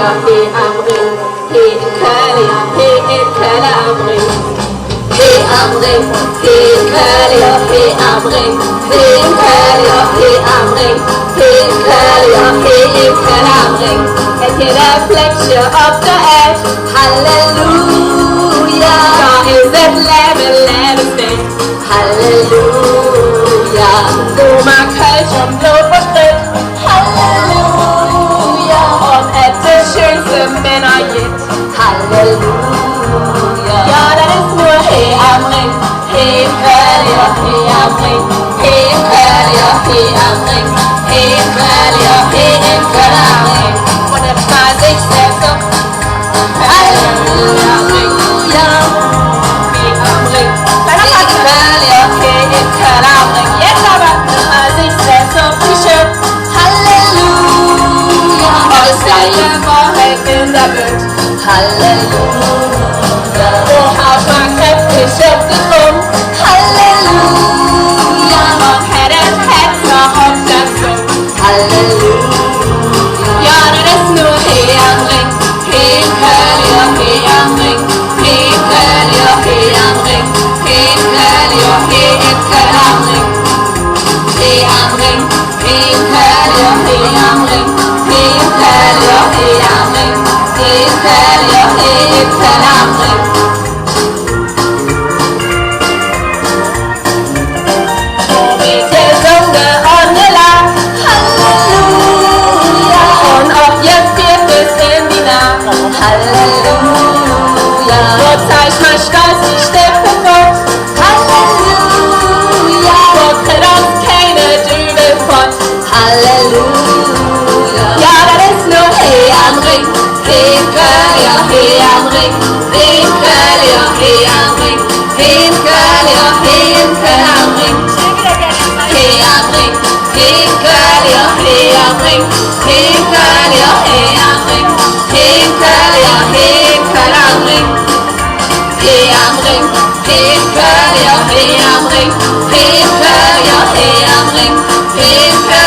Kalia, he Amrin, he Kalia, he Kalamrin. He Amrin, he Kalia, he Amrin, he Kalia, he Amrin, he Kalia, he Kalamrin. And get a flexure of the ash, hallelujah. God is that lamb stand, hallelujah. Go my coach, I'm no for hallelujah. Om etter kjønnsømmen har gitt, halleluja. Ja, det er små hei amring, hei kvelja, hei amring, hei kvelja, hei amring, hei kvelja, hei kvelamring. For det magic steps up, halleluja, hei amring, hei kvelja, hei kvelamring. Yes, the magic steps up, push up, halleluja. Og det seier for heaven the good, halleluja. Og havsmann krefter kjøpte rom, halleluja. Og herren hetser opp den sånn, halleluja. Ja, det er snor hei amring, hei kvelja, hei amring, hei kvelja, hei amring, hei kvelja, hei kvelamring. Hei amring, hei kvelja, hei amring, hei kvelja, hei amring, hei kvelja, hei kvelamring. Og vi til sunge åndelag, halleluja. Ånd opp Jespertes endina, halleluja. Gott sei Schmaschkas, ich steppe fort, halleluja. Gott trägt uns keine Dübe fort, halleluja. Ja, das ist nur hei amring, hei kvelja, hei amring, hei kvelja, hei amring, hei kvelja, hei kvelamring. Hei amring, hei kvelja, hei amring, hei kvelja, hei amring, hei kvelja, hei kvelamring. Hei amring, hei kvelja, hei amring, hei kvelja, hei amring, hei kvelja.